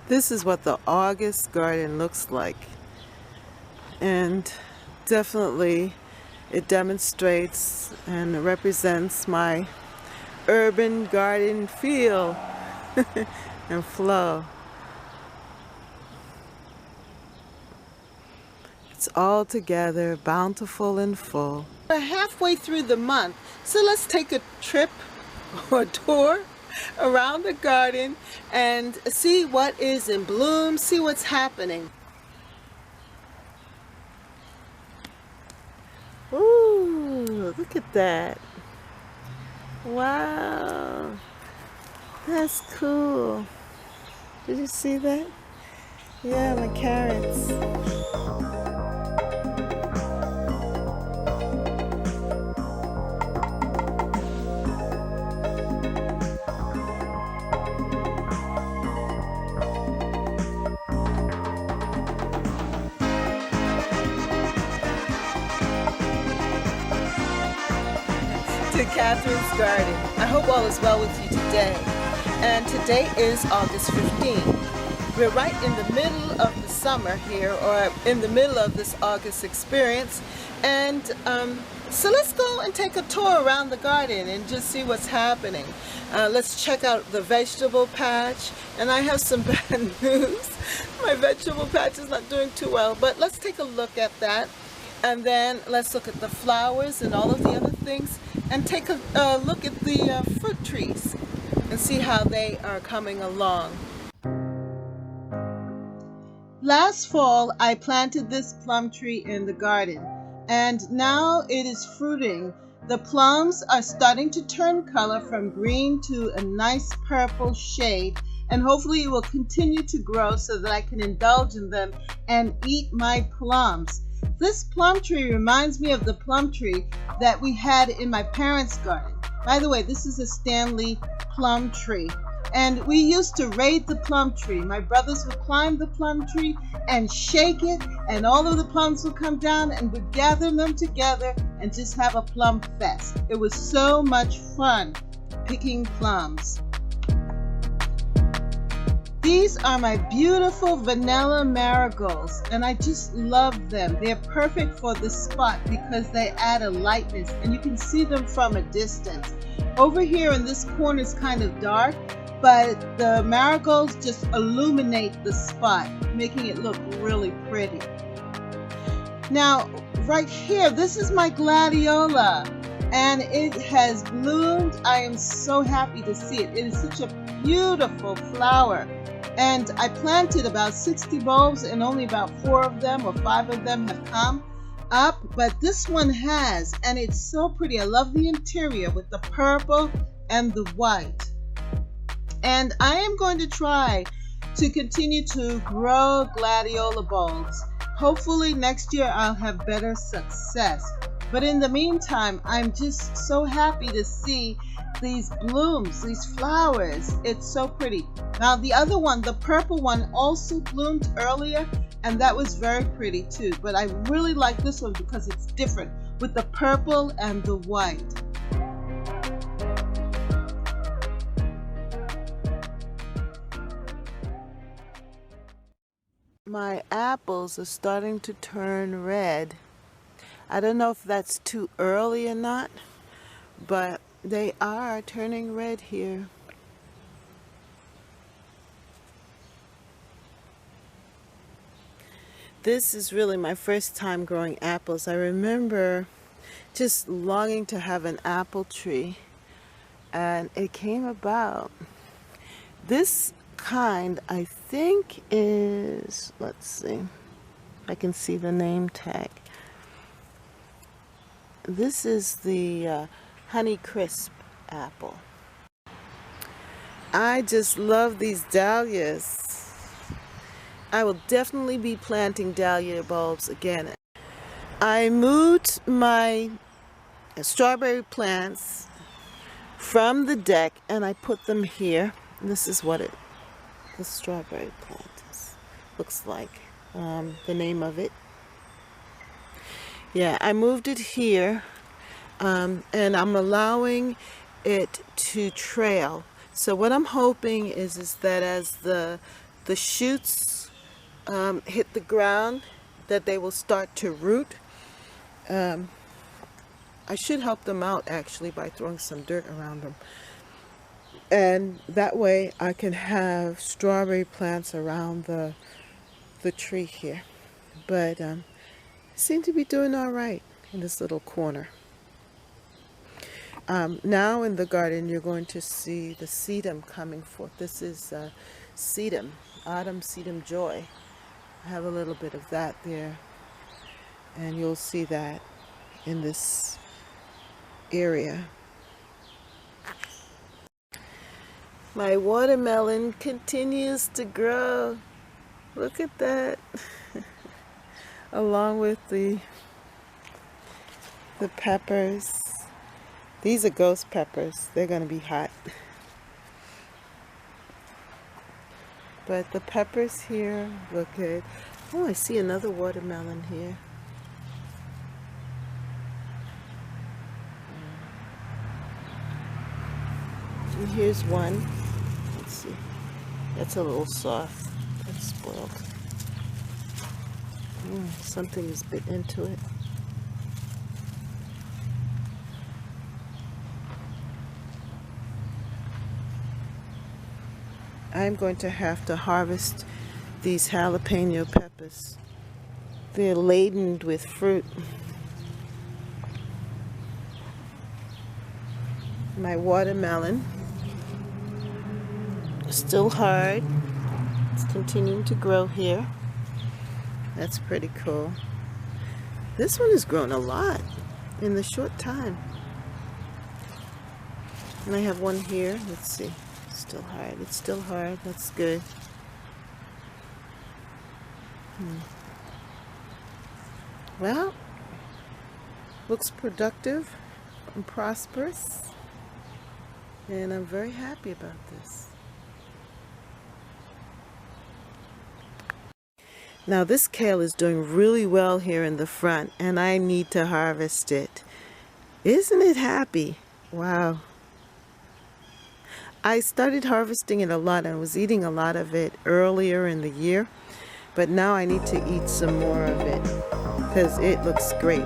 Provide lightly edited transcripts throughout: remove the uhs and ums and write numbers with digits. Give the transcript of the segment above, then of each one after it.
This is what the August garden looks like, and definitely it demonstrates and represents my urban garden feel and flow. It's all together, bountiful and full. We're halfway through the month, so let's take a trip or a tour around the garden and see what is in bloom, see what's happening. Ooh, look at that. Wow, that's cool. Did you see that? Yeah, my carrots. To Catherine's garden. I hope all is well with you today. And today is August 15th. We're right in the middle of the summer here, or in the middle of this August experience. And so let's go and take a tour around the garden and just see what's happening. Let's check out the vegetable patch. And I have some bad news. My vegetable patch is not doing too well, but let's take a look at that. And then let's look at the flowers and all of the other things, and take a look at the fruit trees and see how they are coming along. Last fall, I planted this plum tree in the garden, and now it is fruiting. The plums are starting to turn color from green to a nice purple shade, and hopefully it will continue to grow so that I can indulge in them and eat my plums. This plum tree reminds me of the plum tree that we had in my parents' garden. By the way, this is a Stanley plum tree. And we used to raid the plum tree. My brothers would climb the plum tree and shake it, and all of the plums would come down, and we'd gather them together and just have a plum fest. It was so much fun picking plums. These are my beautiful vanilla marigolds, and I just love them. They're perfect for this spot because they add a lightness, and you can see them from a distance. Over here in this corner is kind of dark, but the marigolds just illuminate the spot, making it look really pretty. Now, right here, this is my gladiola, and it has bloomed. I am so happy to see it. It is such a beautiful flower. And I planted about 60 bulbs, and only about 4 of them or 5 of them have come up, but this one has, and it's so pretty. I love the interior with the purple and the white. And I am going to try to continue to grow gladiola bulbs. Hopefully next year I'll have better success. But in the meantime, I'm just so happy to see these blooms, these flowers. It's so pretty. Now the other one, the purple one, also bloomed earlier, and that was very pretty too. But I really like this one because it's different with the purple and the white. My apples are starting to turn red. I don't know if that's too early or not, but they are turning red here. This is really my first time growing apples. I remember just longing to have an apple tree, and it came about. This kind, I think, is, let's see, I can see the name tag. This is the Honey Crisp apple. I just love these dahlias. I will definitely be planting dahlia bulbs again. I moved my strawberry plants from the deck and I put them here. This is what the strawberry plant looks like, the name of it. Yeah, I moved it here, and I'm allowing it to trail. So what I'm hoping is that as the the shoots hit the ground, that they will start to root. I should help them out actually by throwing some dirt around them. And that way I can have strawberry plants around the tree here. But I seem to be doing all right in this little corner. Now in the garden you're going to see the sedum coming forth. This is sedum, autumn sedum joy. I have a little bit of that there, and you'll see that in this area. My watermelon continues to grow. Look at that. Along with the peppers. These are ghost peppers. They're going to be hot. But the peppers here look good. Oh, I see another watermelon here. And here's one. Let's see. That's a little soft. That's spoiled. Something is bit into it. I'm going to have to harvest these jalapeno peppers. They're laden with fruit. My watermelon is still hard. It's continuing to grow here. That's pretty cool. This one has grown a lot in the short time. And I have one here. Let's see. Still hard. It's still hard. That's good. Well, looks productive and prosperous, and I'm very happy about this. Now this kale is doing really well here in the front, and I need to harvest it. Isn't it happy? Wow. I started harvesting it a lot and was eating a lot of it earlier in the year, but now I need to eat some more of it because it looks great.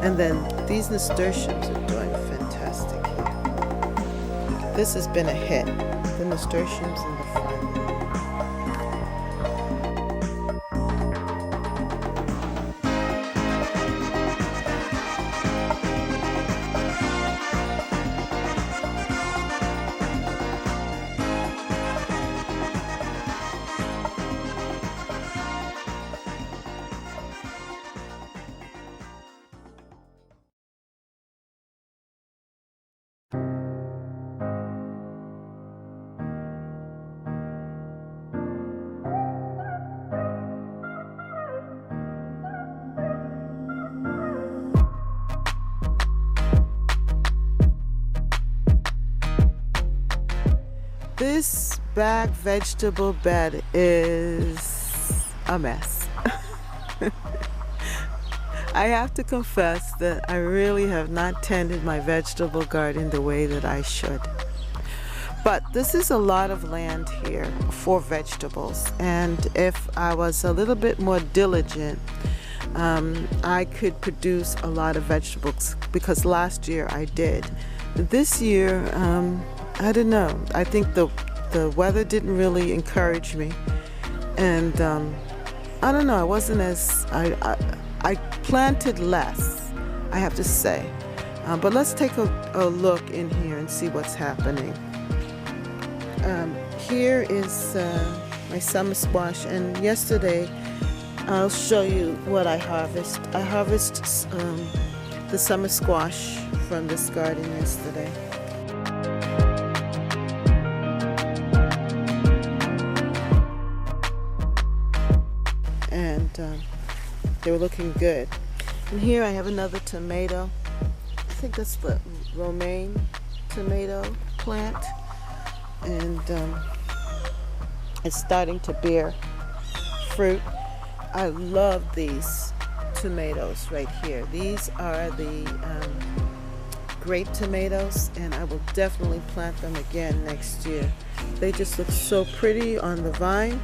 And then these nasturtiums are doing fantastic here. This has been a hit, the nasturtiums in the front. This back vegetable bed is a mess. I have to confess that I really have not tended my vegetable garden the way that I should. But this is a lot of land here for vegetables, and if I was a little bit more diligent, I could produce a lot of vegetables, because last year I did. This year, I don't know. I think the weather didn't really encourage me, and I don't know. I wasn't as I planted less, I have to say. But let's take a look in here and see what's happening. Here is my summer squash, and yesterday I'll show you what I harvest. I harvested the summer squash from this garden yesterday. And they were looking good. And here I have another tomato. I think that's the romaine tomato plant, and it's starting to bear fruit. I love these tomatoes right here. These are the grape tomatoes, and I will definitely plant them again next year. They just look so pretty on the vine,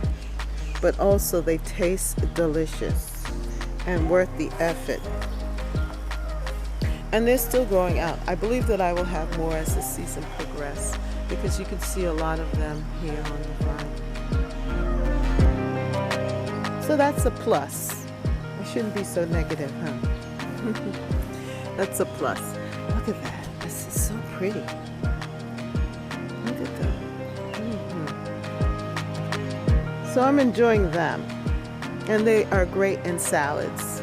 but also they taste delicious and worth the effort. And they're still growing out. I believe that I will have more as the season progresses, because you can see a lot of them here on the vine. So that's a plus. I shouldn't be so negative, huh? That's a plus. Look at that. This is so pretty. Look at that. So I'm enjoying them. And they are great in salads.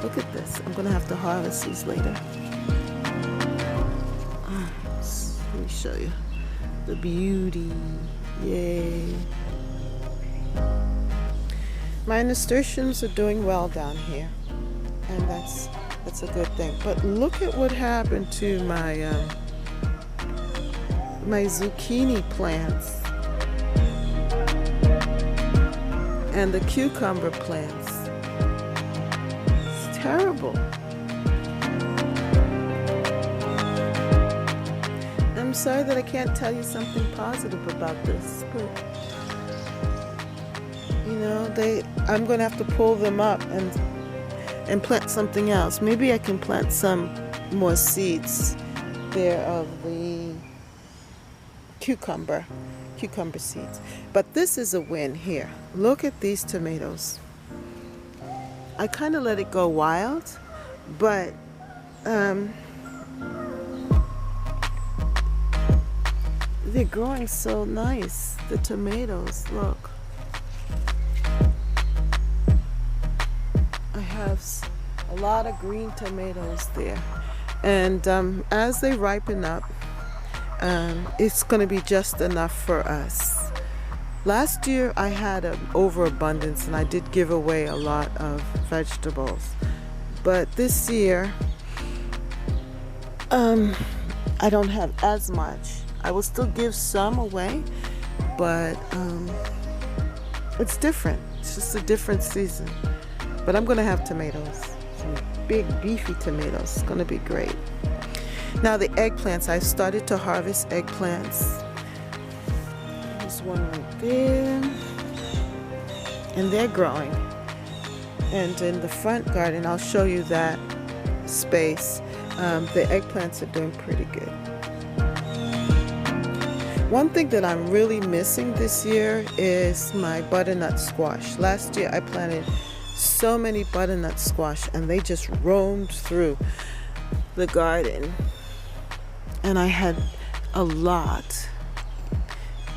Look at this. I'm going to have to harvest these later. Let me show you the beauty. Yay. My nasturtiums are doing well down here. And that's a good thing. But look at what happened to my my zucchini plants and the cucumber plants. It's terrible. I'm sorry that I can't tell you something positive about this, but you know, I'm going to have to pull them up and plant something else. Maybe I can plant some more seeds there of the cucumber seeds. But this is a win here. Look at these tomatoes. I kind of let it go wild, but they're growing so nice. The tomatoes, look. I have a lot of green tomatoes there, and as they ripen up, it's going to be just enough for us. Last year I had an overabundance and I did give away a lot of vegetables, but this year I don't have as much. I will still give some away, but it's different. It's just a different season. But I'm going to have tomatoes, some big beefy tomatoes. It's going to be great. Now the eggplants, I've started to harvest eggplants. There's one right there. And they're growing. And in the front garden, I'll show you that space. The eggplants are doing pretty good. One thing that I'm really missing this year is my butternut squash. Last year I planted so many butternut squash and they just roamed through the garden. And I had a lot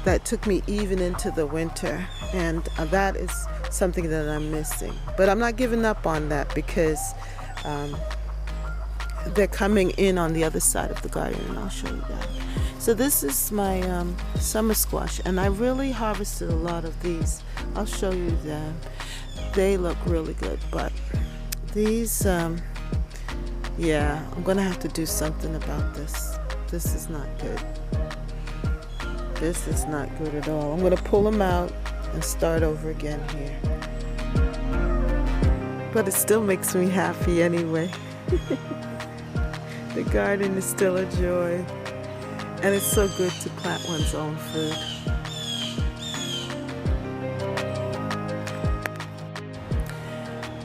that took me even into the winter, and that is something that I'm missing. But I'm not giving up on that, because they're coming in on the other side of the garden, and I'll show you that. So this is my summer squash, and I really harvested a lot of these. I'll show you them. They look really good, but these, yeah, I'm gonna have to do something about this. This is not good. This is not good at all. I'm gonna pull them out and start over again here. But it still makes me happy anyway. The garden is still a joy. And it's so good to plant one's own food.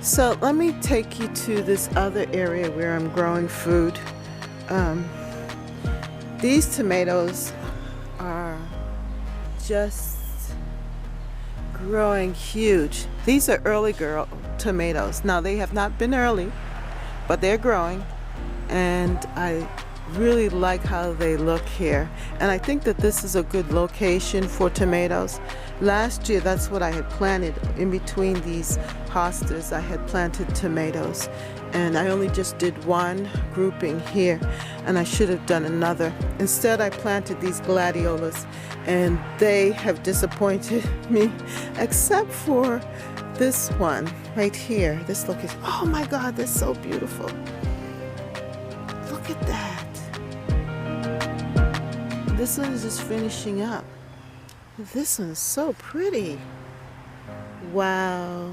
So let me take you to this other area where I'm growing food. These tomatoes are just growing huge. These are early girl tomatoes. Now they have not been early, but they're growing, and I really like how they look here. And I think that this is a good location for tomatoes. Last year, that's what I had planted. In between these hostas, I had planted tomatoes, and I only just did one grouping here, and I should have done another. Instead, I planted these gladiolas, and they have disappointed me, except for this one right here. This look is, oh my God, they're so beautiful. Look at that. This one is just finishing up. This one is so pretty. Wow.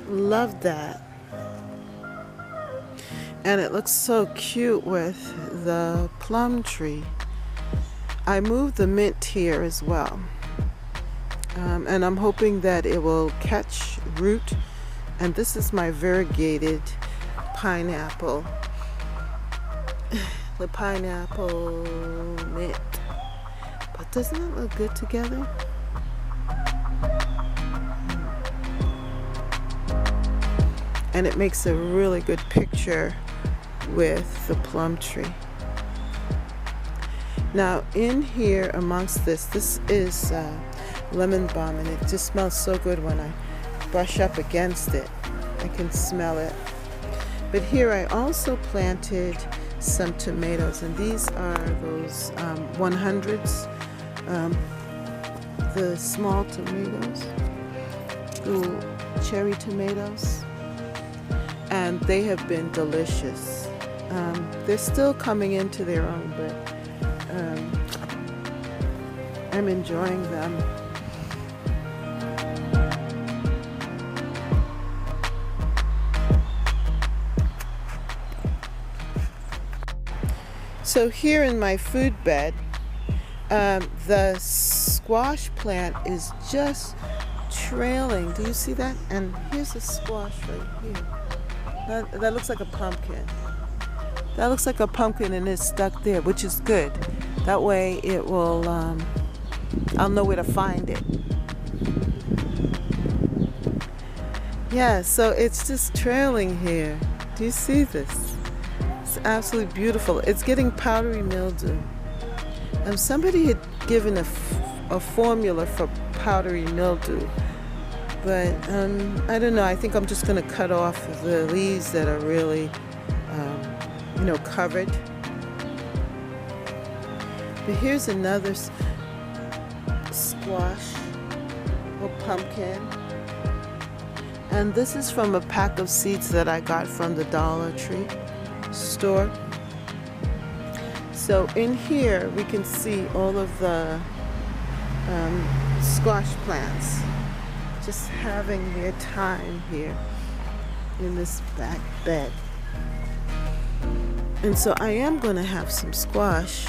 Love that. And it looks so cute with the plum tree. I moved the mint here as well. And I'm hoping that it will catch root. And this is my variegated pineapple, the pineapple mint. But doesn't it look good together? And it makes a really good picture with the plum tree. Now in here amongst this is lemon balm, and it just smells so good when I brush up against it. I can smell it. But here I also planted some tomatoes, and these are those 100s, the small tomatoes, little cherry tomatoes, and they have been delicious. They're still coming into their own, but I'm enjoying them. So here in my food bed, the squash plant is just trailing. Do you see that? And here's a squash right here. That looks like a pumpkin. That looks like a pumpkin, and it's stuck there, which is good. That way it will, I'll know where to find it. Yeah, so it's just trailing here. Do you see this? It's absolutely beautiful. It's getting powdery mildew. Somebody had given a formula for powdery mildew, but I don't know. I think I'm just going to cut off the leaves that are really, covered. But here's another squash or pumpkin. And this is from a pack of seeds that I got from the Dollar Tree store. So in here we can see all of the squash plants just having their time here in this back bed. And so I am going to have some squash.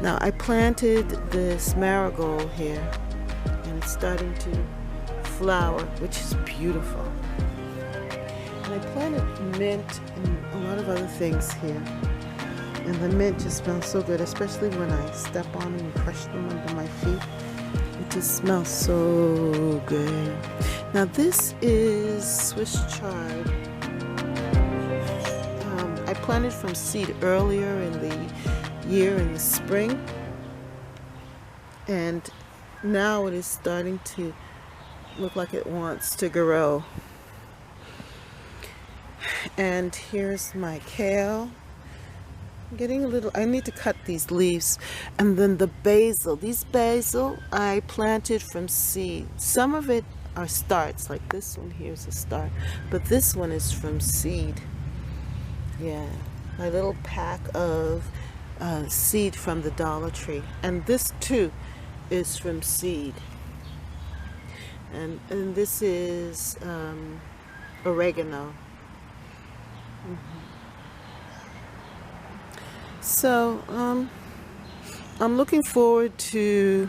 Now I planted this marigold here, and it's starting to flower, which is beautiful. And I planted mint and a lot of other things here. And the mint just smells so good, especially when I step on them and crush them under my feet. It just smells so good. Now this is Swiss chard. I planted from seed earlier in the year in the spring. And now it is starting to look like it wants to grow. And here's my kale. I'm getting a little, I need to cut these leaves. And then the basil. These basil I planted from seed. Some of it are starts, like this one here is a start. But this one is from seed. Yeah, my little pack of seed from the Dollar Tree. And this too is from seed. And this is oregano. So I'm looking forward to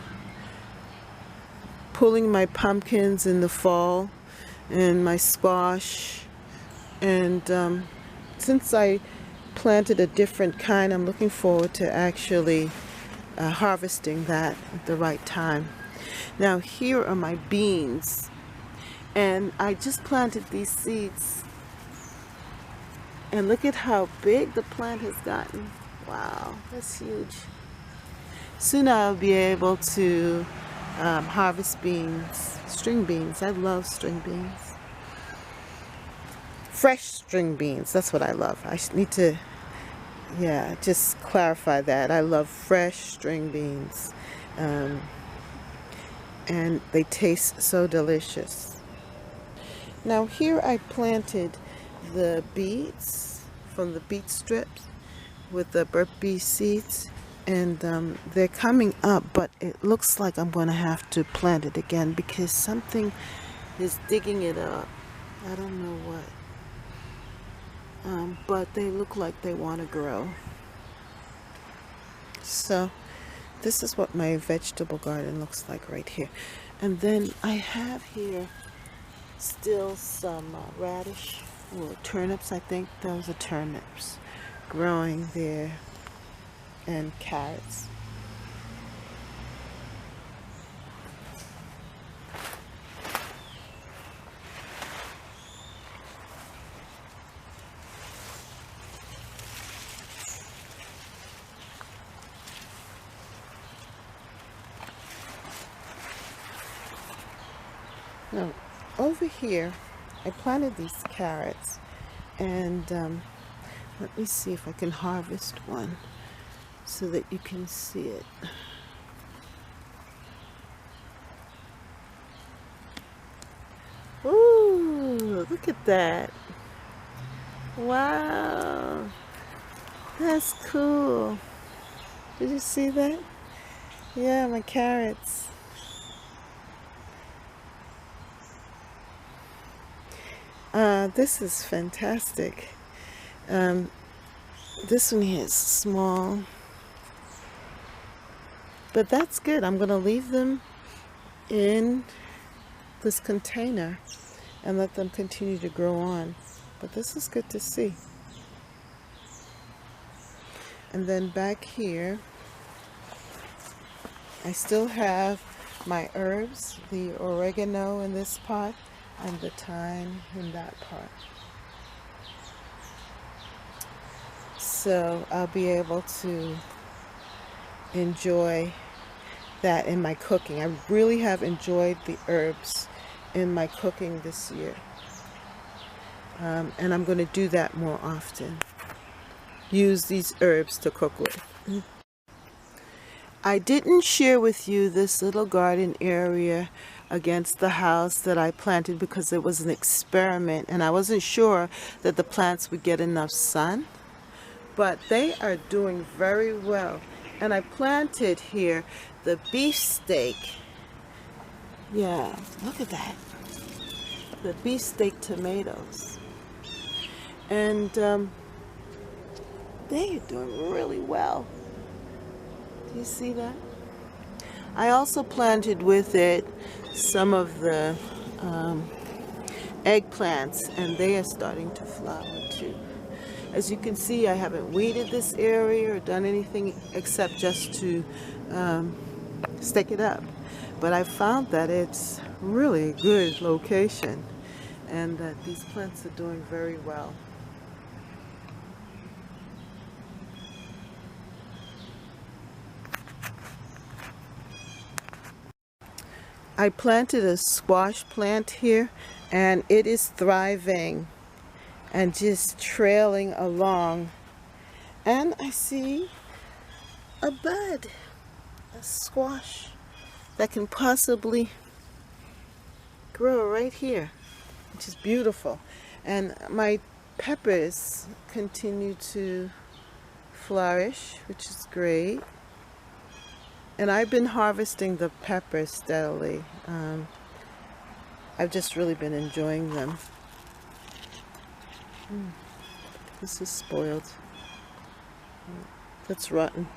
pulling my pumpkins in the fall and my squash. And since I planted a different kind, I'm looking forward to actually harvesting that at the right time. Now here are my beans, and I just planted these seeds, and look at how big the plant has gotten. Wow, that's huge. Soon I'll be able to harvest beans, string beans. I love string beans. Fresh string beans, that's what I love. I need to, just clarify that. I love fresh string beans. And they taste so delicious. Now here I planted the beets from the beet strips with the burp bee seeds, and they're coming up, but it looks like I'm going to have to plant it again because something is digging it up. I don't know what. But they look like they want to grow. So This is what my vegetable garden looks like right here. And then I have here still some radish or turnips. I think those are turnips growing there, and carrots. Now, over here, I planted these carrots, and let me see if I can harvest one so that you can see it. Ooh, look at that. Wow, that's cool. Did you see that? Yeah, my carrots. This is fantastic. This one here is small, but that's good. I'm going to leave them in this container and let them continue to grow on. But this is good to see. And then back here, I still have my herbs, the oregano in this pot and the thyme in that pot. So I'll be able to enjoy that in my cooking. I really have enjoyed the herbs in my cooking this year. And I'm going to do that more often. Use these herbs to cook with. I didn't share with you this little garden area against the house that I planted because it was an experiment and I wasn't sure that the plants would get enough sun. But they are doing very well. And I planted here the beefsteak. Yeah, look at that. The beefsteak tomatoes. And they are doing really well. Do you see that? I also planted with it some of the eggplants, and they are starting to flower too. As you can see, I haven't weeded this area or done anything except just to stake it up. But I found that it's really a good location and that these plants are doing very well. I planted a squash plant here and it is thriving and just trailing along. And I see a bud, a squash that can possibly grow right here, which is beautiful. And my peppers continue to flourish, which is great. And I've been harvesting the peppers steadily. I've just really been enjoying them. This is spoiled. That's rotten.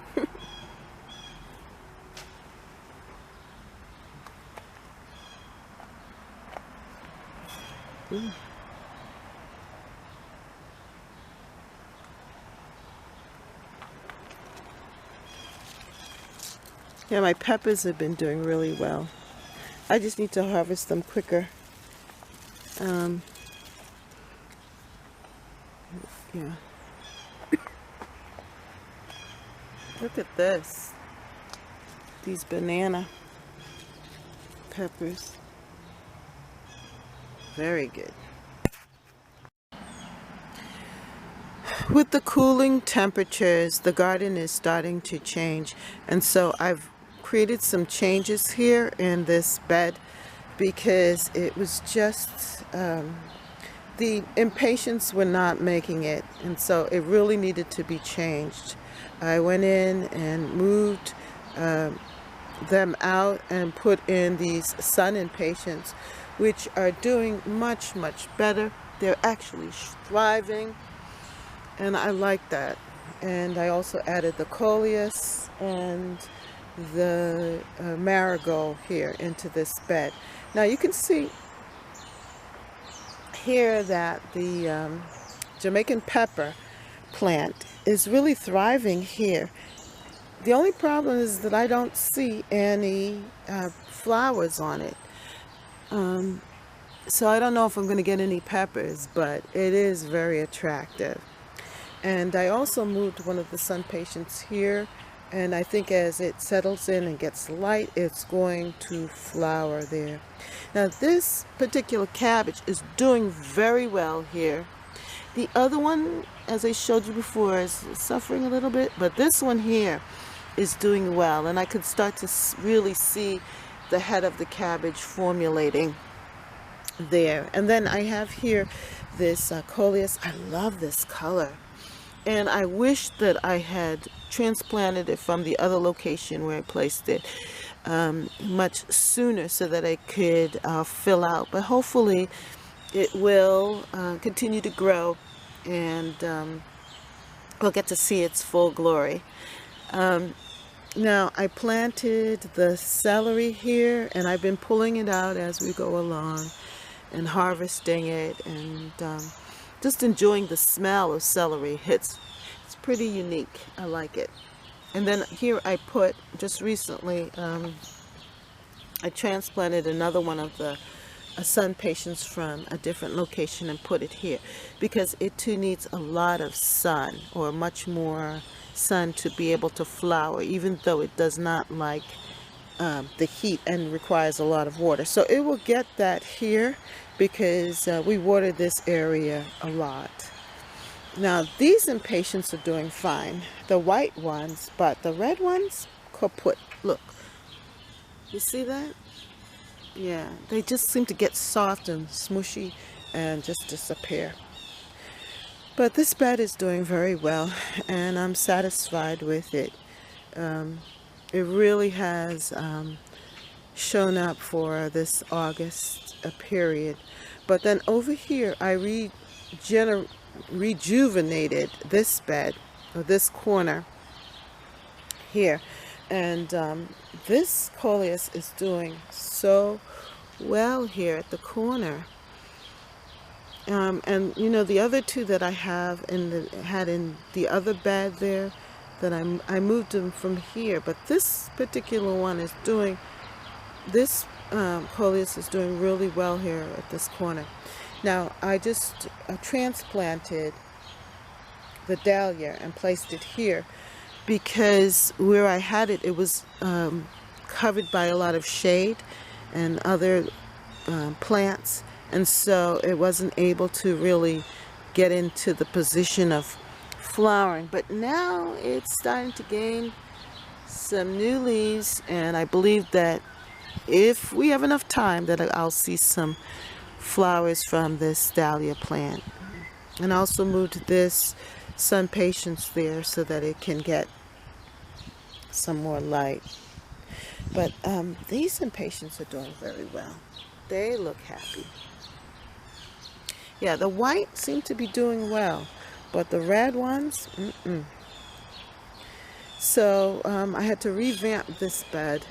Yeah, my peppers have been doing really well. I just need to harvest them quicker. Yeah. Look at this. These banana peppers. Very good. With the cooling temperatures, the garden is starting to change, and so I've created some changes here in this bed because it was just the impatiens were not making it, and so it really needed to be changed. I went in and moved them out and put in these sun impatiens, which are doing much better. They're actually thriving, and I like that. And I also added the coleus and the marigold here into this bed. Now you can see here that the Jamaican pepper plant is really thriving here. The only problem is that I don't see any flowers on it. So I don't know if I'm going to get any peppers, but it is very attractive. And I also moved one of the sun patients here, and I think as it settles in and gets light, it's going to flower there. Now this particular cabbage is doing very well here. The other one, as I showed you before, is suffering a little bit, but this one here is doing well, and I could start to really see the head of the cabbage formulating there. And then I have here this coleus. I love this color, and I wish that I had transplanted it from the other location where I placed it much sooner so that I could fill out, but hopefully it will continue to grow, and we'll get to see its full glory. Now I planted the celery here, and I've been pulling it out as we go along and harvesting it, and just enjoying the smell of celery. It's pretty unique. I like it. And then here I put, just recently, I transplanted another one of the sun patients from a different location and put it here because it too needs a lot of sun, or much more sun, to be able to flower, even though it does not like the heat and requires a lot of water. So it will get that here because we water this area a lot. Now these impatiens are doing fine, the white ones, but the red ones, kaput. Look, you see that? Yeah, they just seem to get soft and smushy and just disappear. But this bed is doing very well, and I'm satisfied with it. It really has shown up for this August period. But then over here, I rejuvenated this bed, or this corner here. And this coleus is doing so well here at the corner. And you know, the other two that I have had in the other bed there, that I moved them from here, but this particular one is doing, this coleus is doing really well here at this corner. Now I just transplanted the dahlia and placed it here because where I had it, it was covered by a lot of shade and other plants, and so it wasn't able to really get into the position of flowering. But now it's starting to gain some new leaves, and I believe that if we have enough time that I'll see some flowers from this dahlia plant. And I also moved this sun patience there so that it can get some more light. But these impatiens are doing very well. They look happy. Yeah, the white seem to be doing well, but the red ones, So I had to revamp this bed.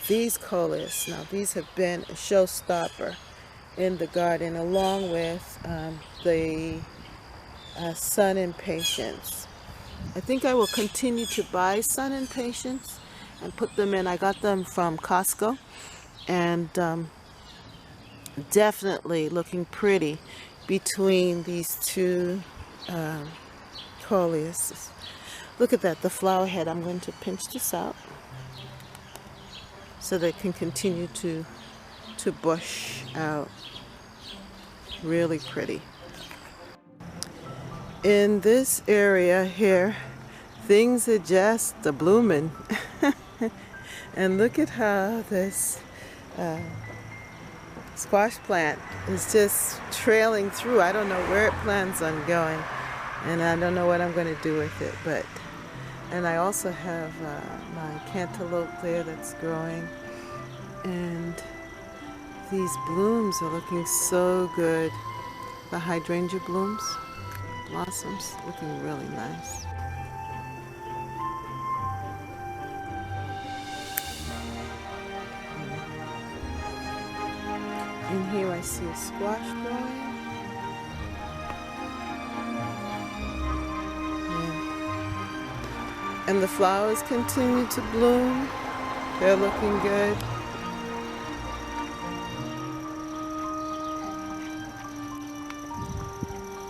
These coleus, now these have been a showstopper in the garden, along with the sun impatiens. I think I will continue to buy sun impatiens and put them in. I got them from Costco, and definitely looking pretty between these two coleus. Look at that, the flower head. I'm going to pinch this out so that it can continue to bush out. Really pretty. In this area here, things are just blooming. And look at how this squash plant is just trailing through. I don't know where it plans on going, and I don't know what I'm going to do with it. And I also have my cantaloupe there that's growing, and these blooms are looking so good. The hydrangea blossoms looking really nice. In here I see a squash growing. And the flowers continue to bloom. They're looking good.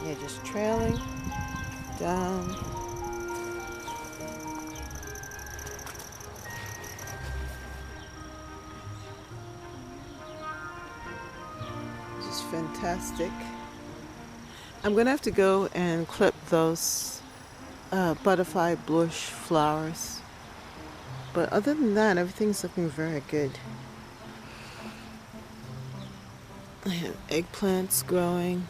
They're just trailing down. Just fantastic. I'm going to have to go and clip those butterfly bush flowers. But other than that, everything's looking very good. I have eggplants growing.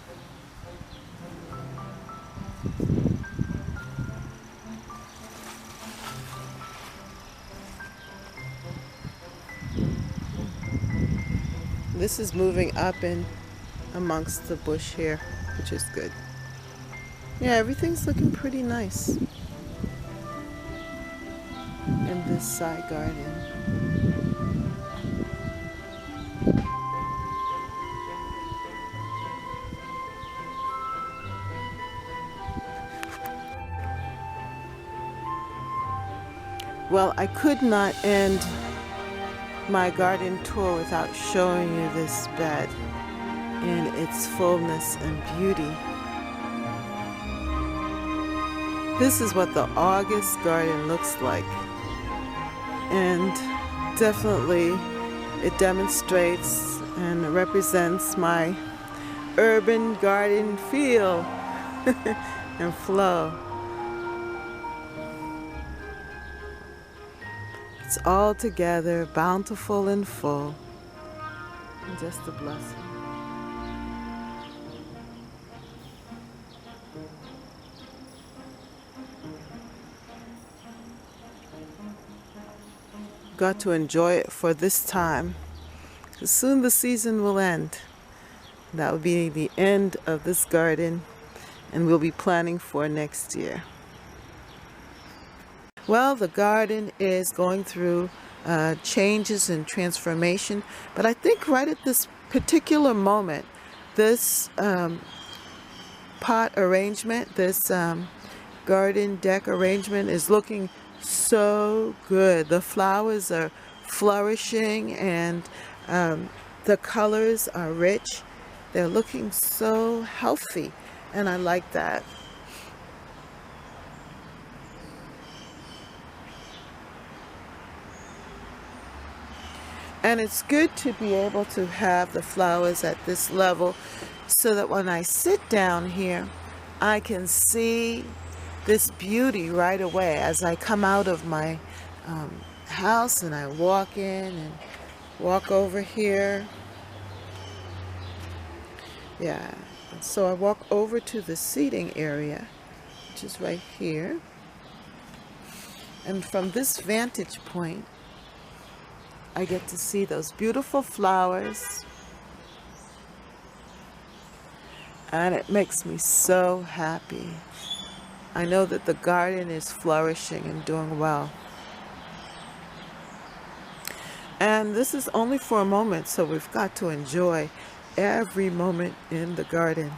This is moving up in amongst the bush here, which is good. Yeah, everything's looking pretty nice in this side garden. Well, I could not end my garden tour without showing you this bed in its fullness and beauty. This is what the August garden looks like, and definitely it demonstrates and represents my urban garden feel and flow. It's all together, bountiful and full, and just a blessing. Got to enjoy it for this time, because soon the season will end. That will be the end of this garden, and we'll be planning for next year. Well, the garden is going through changes and transformation, but I think right at this particular moment, this pot arrangement, this garden deck arrangement is looking so good. The flowers are flourishing, and the colors are rich. They're looking so healthy, and I like that. And it's good to be able to have the flowers at this level so that when I sit down here, I can see this beauty right away as I come out of my house and I walk in and walk over here. Yeah, so I walk over to the seating area, which is right here. And from this vantage point, I get to see those beautiful flowers, and it makes me so happy. I know that the garden is flourishing and doing well. And this is only for a moment, so we've got to enjoy every moment in the garden.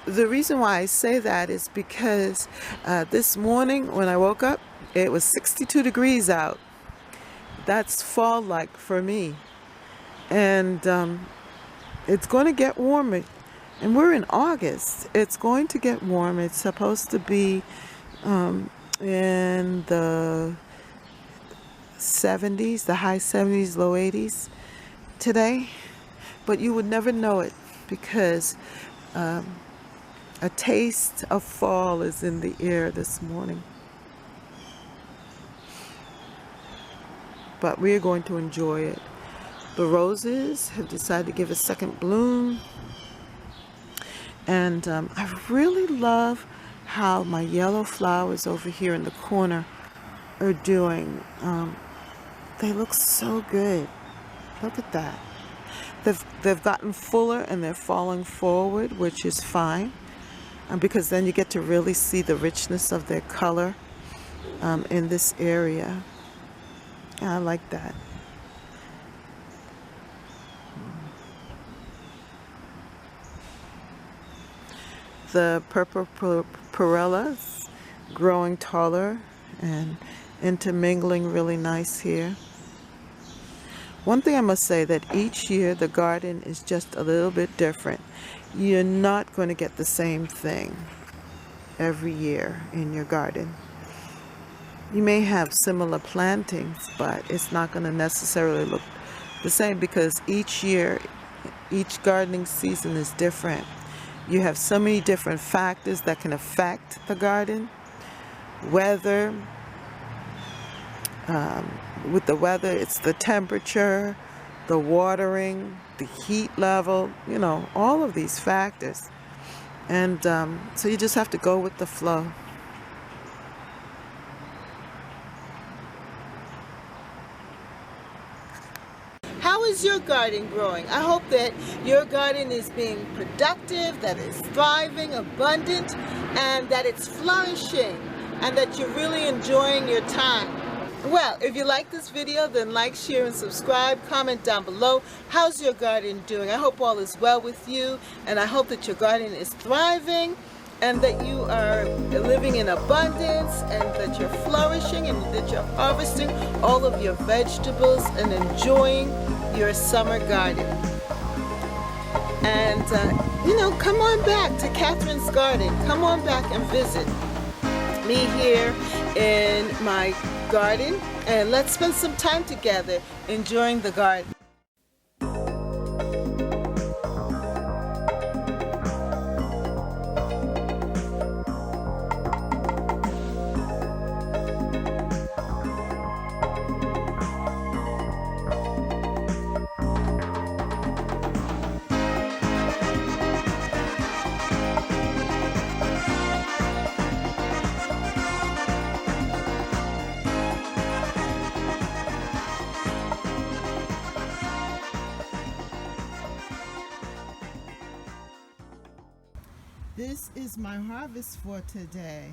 The reason why I say that is because this morning when I woke up, it was 62 degrees out. That's fall-like for me. And it's going to get warmer. And we're in August. It's going to get warm. It's supposed to be in the 70s, the high 70s, low 80s today. But you would never know it because a taste of fall is in the air this morning. But we're going to enjoy it. The roses have decided to give a second bloom. And I really love how my yellow flowers over here in the corner are doing. They look so good. Look at that. They've gotten fuller and they're falling forward, which is fine. Because then you get to really see the richness of their color in this area. I like that. The purple perellas growing taller and intermingling really nice here. One thing I must say that each year the garden is just a little bit different. You're not going to get the same thing every year in your garden. You may have similar plantings, but it's not going to necessarily look the same because each year, each gardening season is different. You have so many different factors that can affect the garden. Weather, with the weather, it's the temperature, the watering, the heat level, all of these factors. And so you just have to go with the flow. How is your garden growing? I hope that your garden is being productive, that it's thriving, abundant, and that it's flourishing, and that you're really enjoying your time. Well, if you like this video, then like, share, and subscribe. Comment down below. How's your garden doing? I hope all is well with you, and I hope that your garden is thriving, and that you are living in abundance, and that you're flourishing, and that you're harvesting all of your vegetables and enjoying your summer garden. And, come on back to Catherine's Garden. Come on back and visit me here in my garden, and let's spend some time together enjoying the garden. This is my harvest for today.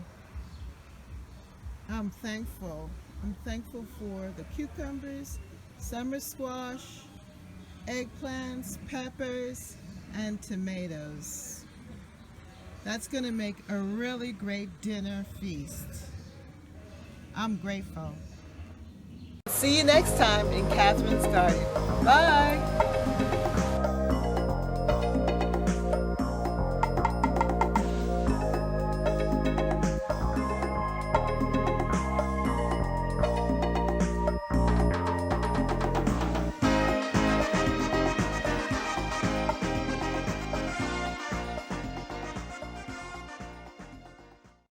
I'm thankful. I'm thankful for the cucumbers, summer squash, eggplants, peppers, and tomatoes. That's going to make a really great dinner feast. I'm grateful. See you next time in Catherine's Garden. Bye.